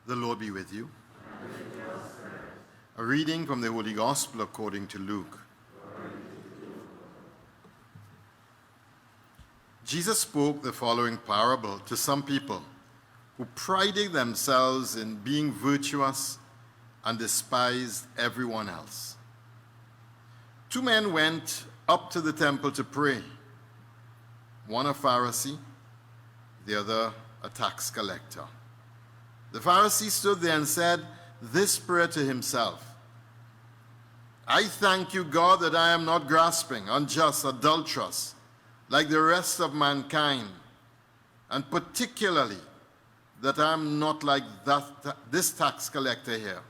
The Lord be with you. A reading from the Holy Gospel according to Luke. Jesus spoke the following parable to some people who prided themselves in being virtuous and despised everyone else. Two men went up to the temple to pray, one a Pharisee, the other a tax collector. The Pharisee stood there and said this prayer to himself: I thank you, God, that I am not grasping, unjust, adulterous, like the rest of mankind, and particularly that I am not like this tax collector here.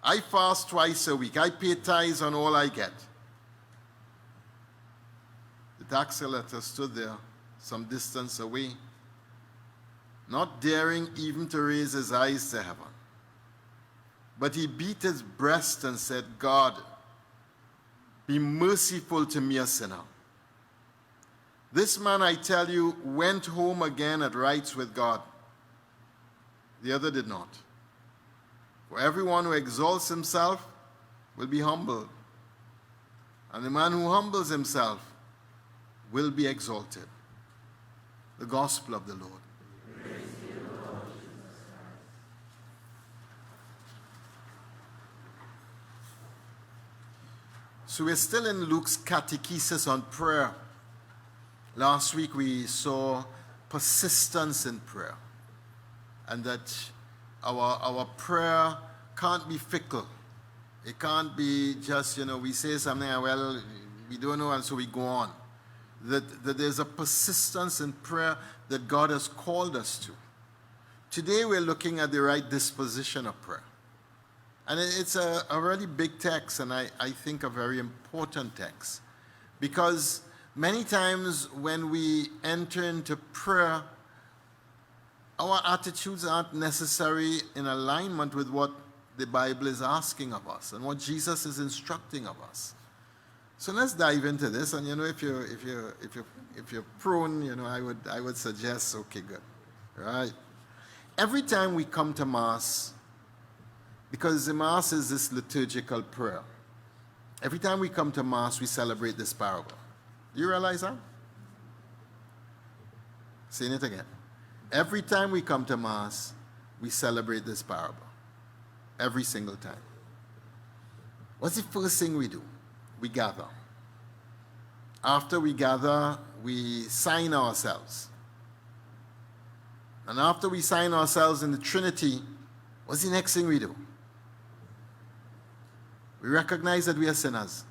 I fast twice a week. I pay tithes on all I get. The tax collector stood there some distance away, not daring even to raise his eyes to heaven. But he beat his breast and said, God, be merciful to me, a sinner. This man, I tell you, went home again at rights with God. The other did not. For everyone who exalts himself will be humbled, and the man who humbles himself will be exalted. The Gospel of the Lord. So we're still in Luke's catechesis on prayer. Last week we saw persistence in prayer, and that our prayer can't be fickle. It can't be just, we say something and well, we don't know, and so we go on. That there's a persistence in prayer that God has called us to. Today we're looking at the right disposition of prayer. And it's a really big text, and I think a very important text. Because many times when we enter into prayer, our attitudes aren't necessarily in alignment with what the Bible is asking of us and what Jesus is instructing of us. So let's dive into this. And if you're prone, I would suggest, okay, good, right? Every time we come to Mass, because the Mass is this liturgical prayer, every time we come to Mass, we celebrate this parable. Do you realize that? Saying it again. Every time we come to Mass, we celebrate this parable. Every single time. What's the first thing we do? We gather. After we gather, we sign ourselves. And after we sign ourselves in the Trinity, what's the next thing we do? We recognize that we are sinners.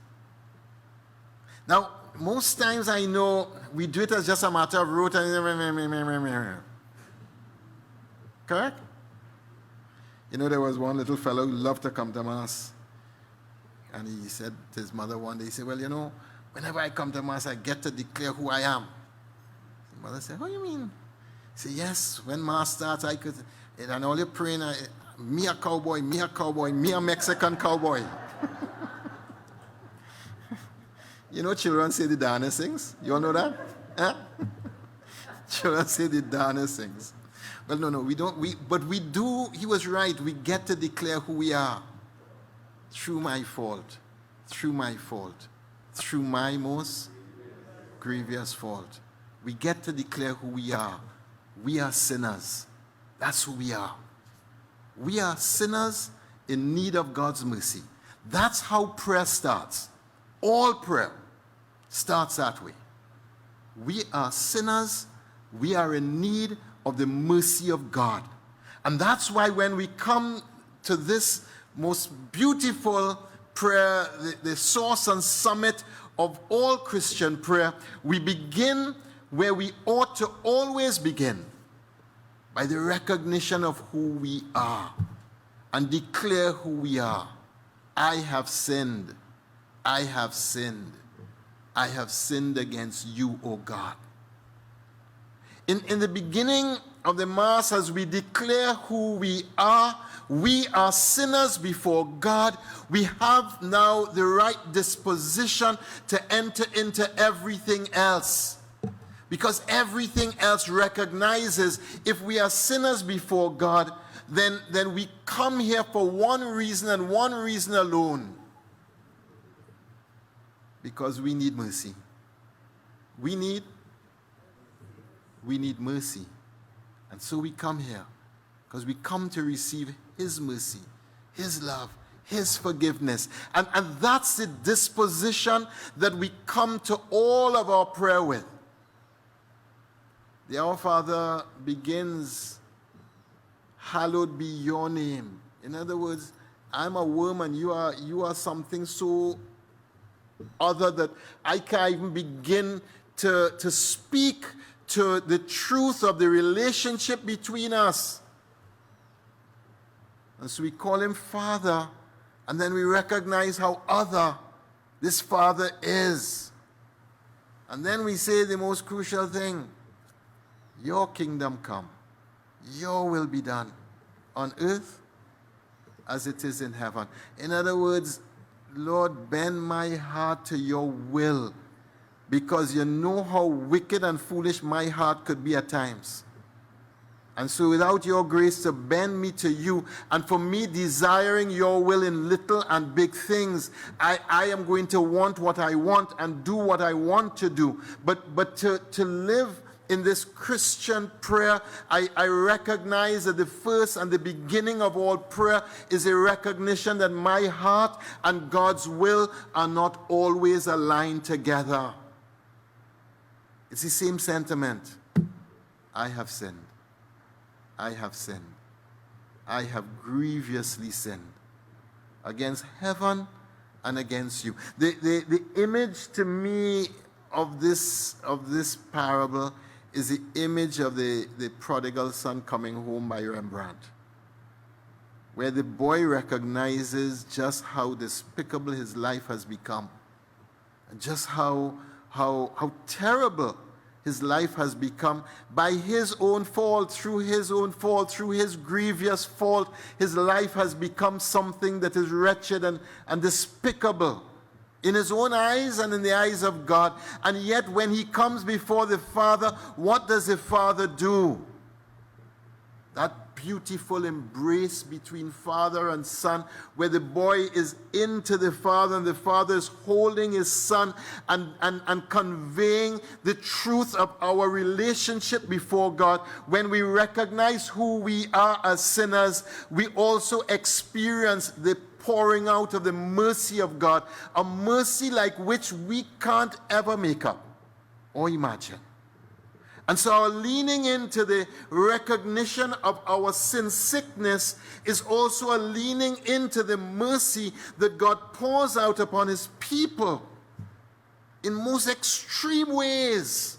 Now, most times I know we do it as just a matter of rote and correct? There was one little fellow who loved to come to Mass. And he said to his mother one day, he said, well, whenever I come to Mass, I get to declare who I am. His mother said, what do you mean? He said, yes, when Mass starts, I could, and all you're praying, me a cowboy, me a Mexican cowboy. Children say the darnest things. You all know that? Huh? Children say the darnest things. Well, no, we don't. But we do. He was right. We get to declare who we are. Through my fault. Through my fault. Through my most grievous fault. We get to declare who we are. We are sinners. That's who we are. We are sinners in need of God's mercy. That's how prayer starts. All prayer starts that way. We are sinners. We are in need of the mercy of God. And that's why when we come to this most beautiful prayer, the source and summit of all Christian prayer, we begin where we ought to always begin, by the recognition of who we are and declare who we are. I have sinned. I have sinned. I have sinned against you, O God. In the beginning of the Mass, as we declare who we are sinners before God. We have now the right disposition to enter into everything else. Because everything else recognizes if we are sinners before God, then we come here for one reason and one reason alone. Because we need mercy. We need mercy. And so we come here because we come to receive his mercy, his love, his forgiveness. And that's the disposition that we come to all of our prayer with. The Our Father begins, hallowed be your name. In other words, I'm a worm and you are something so other that I can't even begin to speak to the truth of the relationship between us. And so we call him Father, and then we recognize how other this Father is. And then we say the most crucial thing, your kingdom come, your will be done on earth as it is in heaven. In other words, Lord, bend my heart to your will, because you know how wicked and foolish my heart could be at times. And so without your grace to bend me to you, and for me desiring your will in little and big things, I am going to want what I want and do what I want to do. But to live in this Christian prayer, I recognize that the first and the beginning of all prayer is a recognition that my heart and God's will are not always aligned together. It's the same sentiment. I have sinned. I have sinned. I have grievously sinned against heaven and against you. The image to me of this parable is the image of the prodigal son coming home by Rembrandt, where the boy recognizes just how despicable his life has become, and just how terrible his life has become by his own fault, through his own fault, through his grievous fault. His life has become something that is wretched and despicable in his own eyes and in the eyes of God. And yet when he comes before the Father, what does the Father do? That beautiful embrace between father and son, where the boy is into the Father and the Father is holding his son and conveying the truth of our relationship before God. When we recognize who we are as sinners, we also experience the pouring out of the mercy of God, a mercy like which we can't ever make up or imagine. And so our leaning into the recognition of our sin sickness is also a leaning into the mercy that God pours out upon his people in most extreme ways.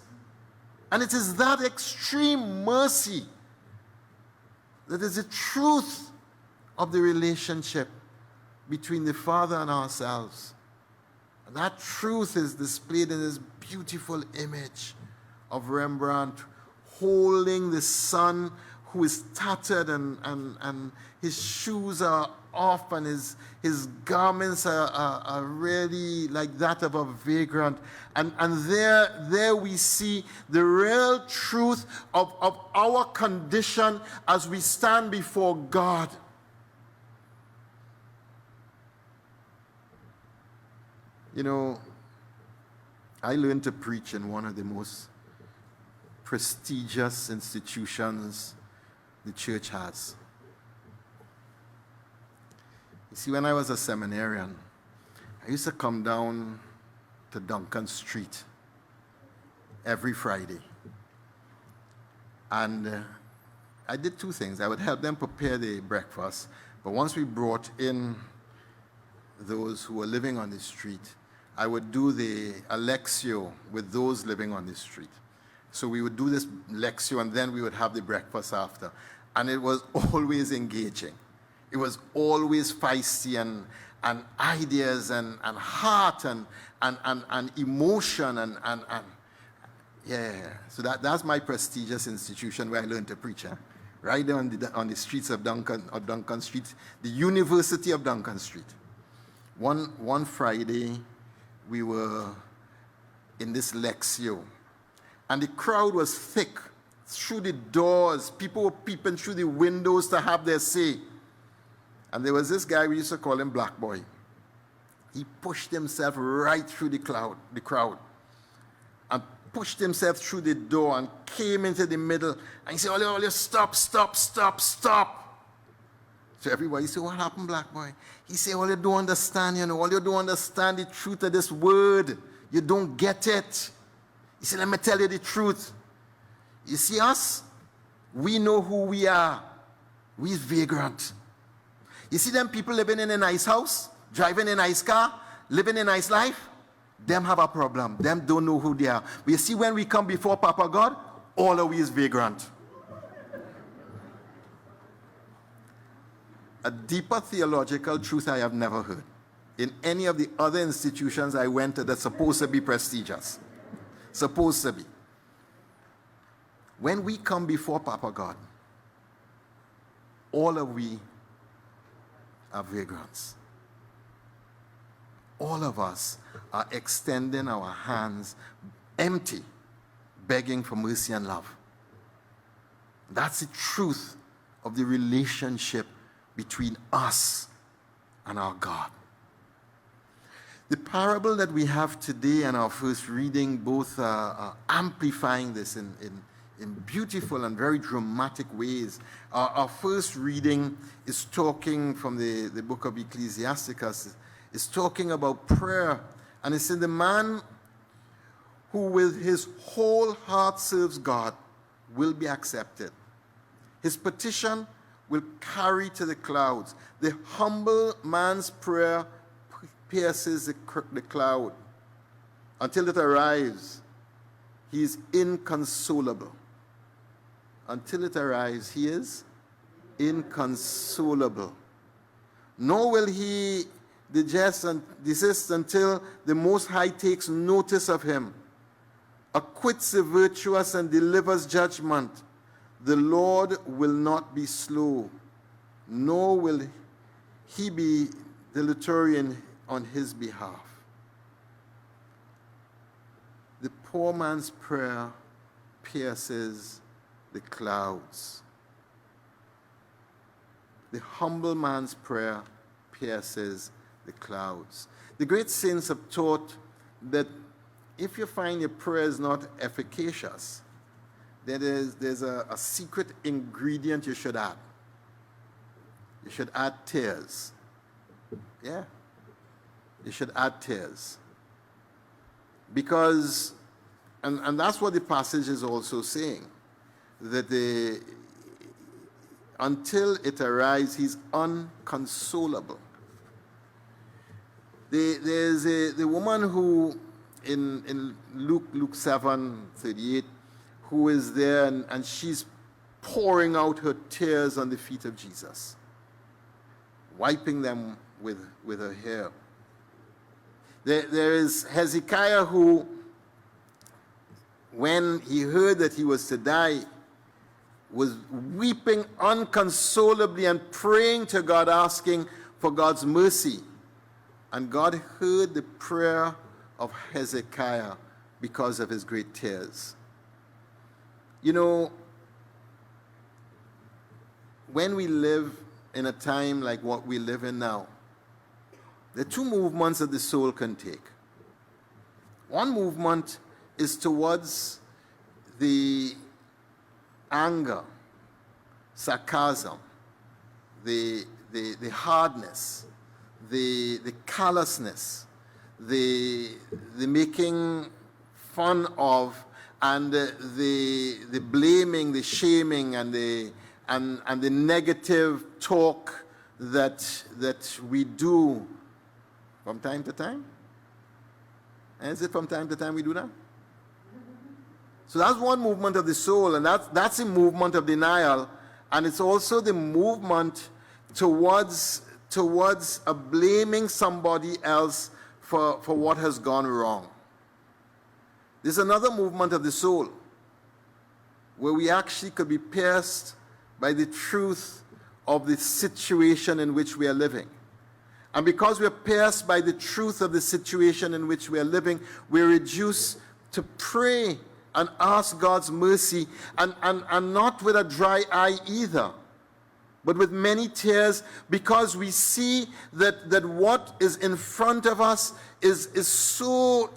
And it is that extreme mercy that is the truth of the relationship between the Father and ourselves. And that truth is displayed in this beautiful image of Rembrandt holding the son who is tattered and his shoes are off and his garments are really like that of a vagrant. And there we see the real truth of our condition as we stand before God. You know, I learned to preach in one of the most prestigious institutions the church has. You see, when I was a seminarian, I used to come down to Duncan Street every Friday. And I did two things. I would help them prepare the breakfast, but once we brought in those who were living on the street, I would do the Alexio with those living on the street. So we would do this lecture and then we would have the breakfast after. And it was always engaging. It was always feisty and ideas and heart and emotion and yeah. So that's my prestigious institution where I learned to preach. Right there on the streets of Duncan Street, the University of Duncan Street. One Friday, we were in this lectio. And the crowd was thick through the doors. People were peeping through the windows to have their say. And there was this guy, we used to call him Black Boy. He pushed himself right through the crowd, and pushed himself through the door and came into the middle. And he said, "Ollie, stop, stop, stop, stop." So everybody said, "What happened, Black Boy?" He said, "All you don't understand, all you don't understand the truth of this word. You don't get it." He said, "Let me tell you the truth. You see us? We know who we are. We're vagrant. You see them people living in a nice house, driving a nice car, living a nice life? Them have a problem. Them don't know who they are. But you see, when we come before Papa God, all of we is vagrant." A deeper theological truth I have never heard in any of the other institutions I went to that's supposed to be prestigious. Supposed to be. When we come before Papa God, all of we are vagrants. All of us are extending our hands empty, begging for mercy and love. That's the truth of the relationship between us and our God. The parable that we have today and our first reading both are amplifying this in beautiful and very dramatic ways. Our first reading is talking from the book of Ecclesiasticus. It's talking about prayer. And it's in the man who with his whole heart serves God will be accepted. His petition will carry to the clouds. The humble man's prayer pierces the cloud. Until it arrives, he is inconsolable. Until it arrives, he is inconsolable. Nor will he desist until the Most High takes notice of him, acquits the virtuous and delivers judgment. The Lord will not be slow, nor will he be dilatory on his behalf. The poor man's prayer pierces the clouds. The humble man's prayer pierces the clouds. The great saints have taught that if you find your prayer is not efficacious, there's a secret ingredient you should add. You should add tears. Yeah. You should add tears. Because, and that's what the passage is also saying, that until it arrives, he's unconsolable. There's the woman who, in Luke 7:38, who is there and she's pouring out her tears on the feet of Jesus, wiping them with her hair. There is Hezekiah who, when he heard that he was to die, was weeping unconsolably and praying to God, asking for God's mercy. And God heard the prayer of Hezekiah because of his great tears. You know, when we live in a time like what we live in now, there are two movements that the soul can take. One movement is towards the anger, sarcasm, the hardness, the callousness, the making fun of, and the blaming, the shaming, and the negative talk that we do from time to time. And is it from time to time we do that? So that's one movement of the soul, and that's a movement of denial, and it's also the movement towards blaming somebody else for what has gone wrong. There's another movement of the soul where we actually could be pierced by the truth of the situation in which we are living. And because we're pierced by the truth of the situation in which we are living, we're reduced to pray and ask God's mercy, and not with a dry eye either, but with many tears, because we see that what is in front of us is so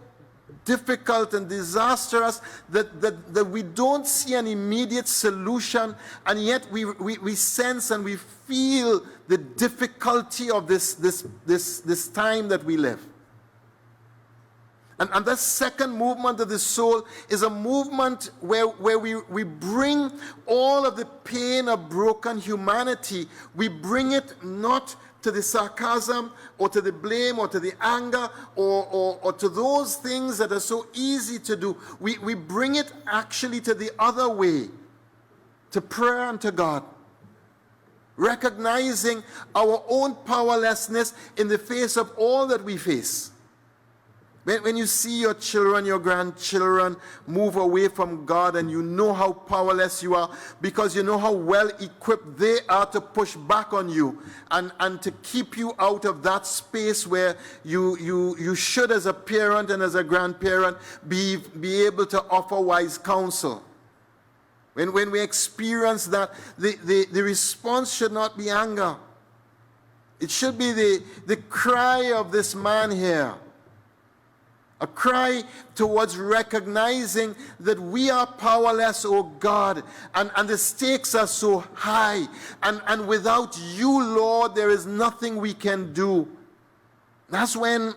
difficult and disastrous that we don't see an immediate solution, and yet we sense and we feel the difficulty of this time that we live. And that second movement of the soul is a movement where we bring all of the pain of broken humanity, we bring it not to the sarcasm or to the blame or to the anger or to those things that are so easy to do. We bring it actually to the other way, to prayer and to God, recognizing our own powerlessness in the face of all that we face. When you see your children, your grandchildren move away from God, and you know how powerless you are, because you know how well equipped they are to push back on you and to keep you out of that space where you should, as a parent and as a grandparent, be able to offer wise counsel. When we experience that, the response should not be anger. It should be the cry of this man here. A cry towards recognizing that we are powerless, oh God, and the stakes are so high. And without you, Lord, there is nothing we can do. That's when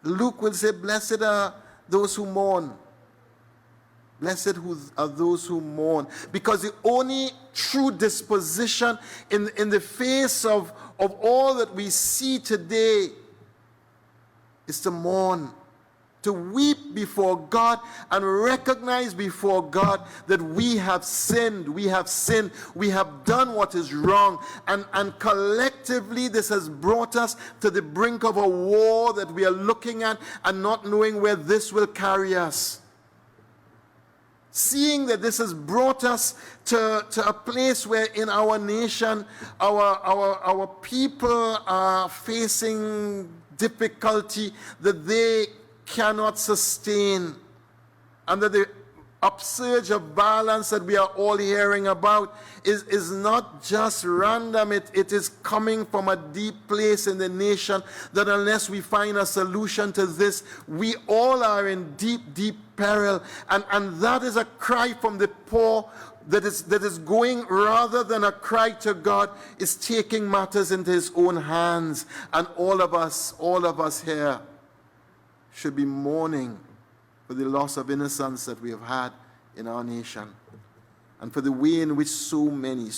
Luke will say, blessed are those who mourn. Blessed are those who mourn. Because the only true disposition in the face of all that we see today is to mourn, to weep before God and recognize before God that we have sinned, we have done what is wrong, and collectively this has brought us to the brink of a war that we are looking at and not knowing where this will carry us. Seeing that this has brought us to a place where in our nation our people are facing difficulty that they cannot sustain, and that the upsurge of violence that we are all hearing about is not just random. It is coming from a deep place in the nation, that unless we find a solution to this, we all are in deep peril. And that is a cry from the poor that is going, rather than a cry to God, is taking matters into his own hands. And all of us here should be mourning for the loss of innocence that we have had in our nation, and for the way in which so many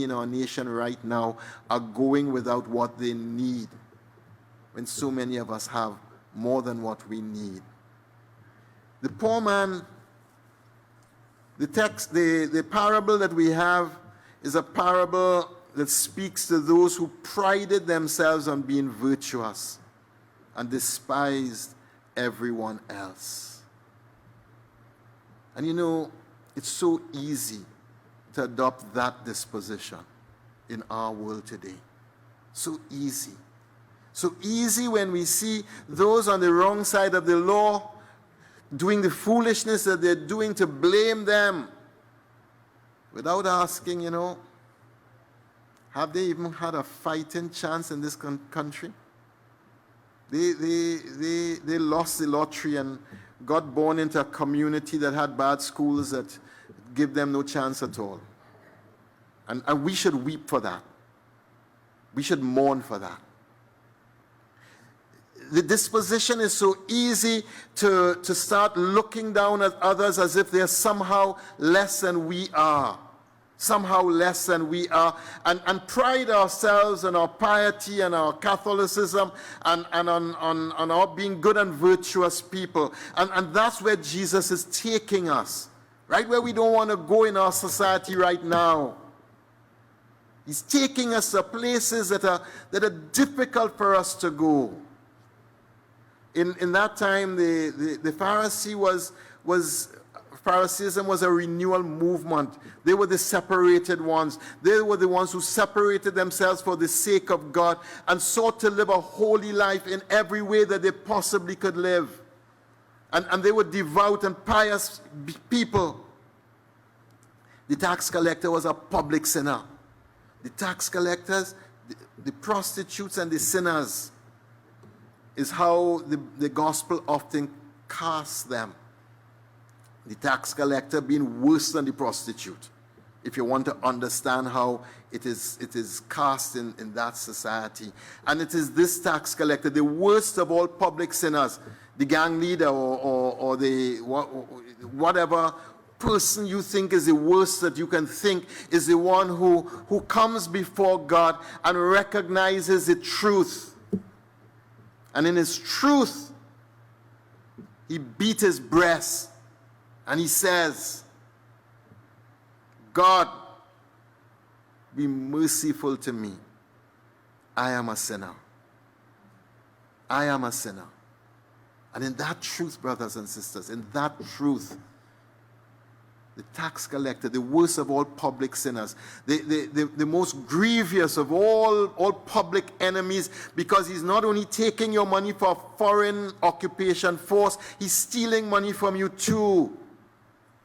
in our nation right now are going without what they need, when so many of us have more than what we need. The poor man, the parable that we have is a parable that speaks to those who prided themselves on being virtuous and despised everyone else. And you know, it's so easy to adopt that disposition in our world today. So easy. So easy when we see those on the wrong side of the law doing the foolishness that they're doing, to blame them without asking, have they even had a fighting chance in this country? They lost the lottery and got born into a community that had bad schools that give them no chance at all. And we should weep for that. We should mourn for that. The disposition is so easy to start looking down at others as if they're somehow less than we are. And pride ourselves on our piety and our Catholicism and on our being good and virtuous people. And that's where Jesus is taking us, right where we don't want to go in our society right now. He's taking us to places that are difficult for us to go. In that time, the Phariseeism was a renewal movement. They were the separated ones. They were the ones who separated themselves for the sake of God and sought to live a holy life in every way that they possibly could live. and they were devout and pious people. The tax collector was a public sinner. The tax collectors, the prostitutes and the sinners is how the gospel often casts them. The tax collector being worse than the prostitute, if you want to understand how it is cast in that society. And it is this tax collector, the worst of all public sinners, the gang leader or the whatever person you think is the worst that you can think, is the one who comes before God and recognizes the truth. And in his truth, he beat his breast and he says, God, be merciful to me. I am a sinner. I am a sinner. And in that truth, brothers and sisters, in that truth, the tax collector, the worst of all public sinners, the most grievous of all public enemies, because he's not only taking your money for foreign occupation force, he's stealing money from you too.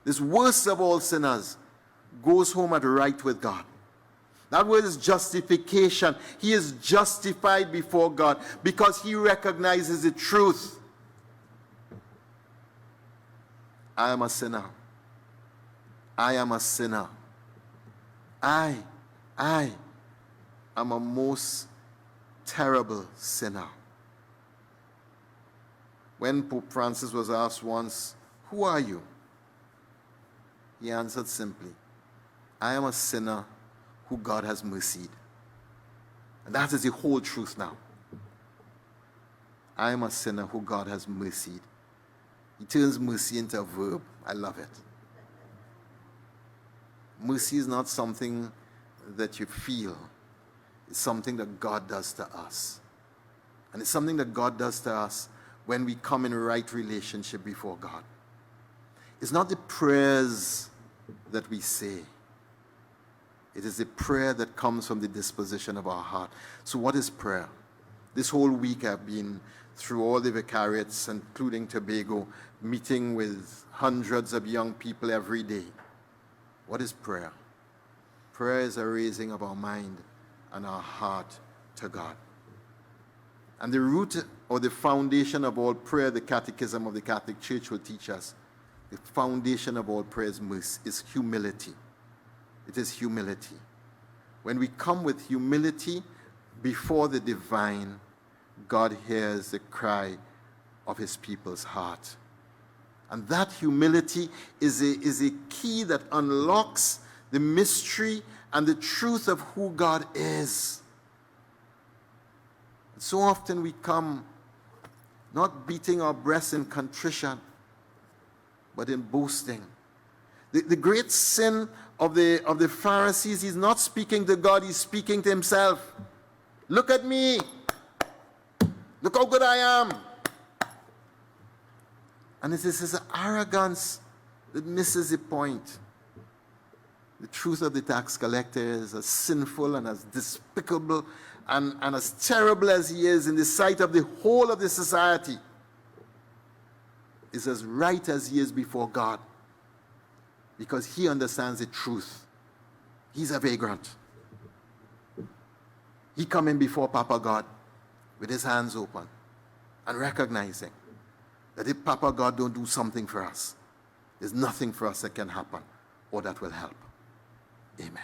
This worst of all sinners goes home at right with God. That word is justification. He is justified before God because he recognizes the truth. I am a sinner. I am a sinner. I am a most terrible sinner. When Pope Francis was asked once, who are you? He answered simply, I am a sinner who God has mercied. And that is the whole truth now. I am a sinner who God has mercied. He turns mercy into a verb. I love it. Mercy is not something that you feel. It's something that God does to us. And it's something that God does to us when we come in right relationship before God. It's not the prayers that we say. It is the prayer that comes from the disposition of our heart. So what is prayer? This whole week I've been through all the vicariates, including Tobago, meeting with hundreds of young people every day. What is prayer? Prayer is a raising of our mind and our heart to God. And the root or the foundation of all prayer, the Catechism of the Catholic Church will teach us, the foundation of all prayer is humility. It is humility. When we come with humility before the divine, God hears the cry of his people's heart. And that humility is a key that unlocks the mystery and the truth of who God is. And so often we come not beating our breasts in contrition, but in boasting. The great sin of the Pharisees, he's not speaking to God, he's speaking to himself. Look at me. Look how good I am. And it is his arrogance that misses the point. The truth of the tax collector is as sinful and as despicable and as terrible as he is in the sight of the whole of the society, is as right as he is before God, because he understands the truth. He's a vagrant. He coming before Papa God with his hands open and recognizing that if Papa God don't do something for us, there's nothing for us that can happen or that will help. Amen.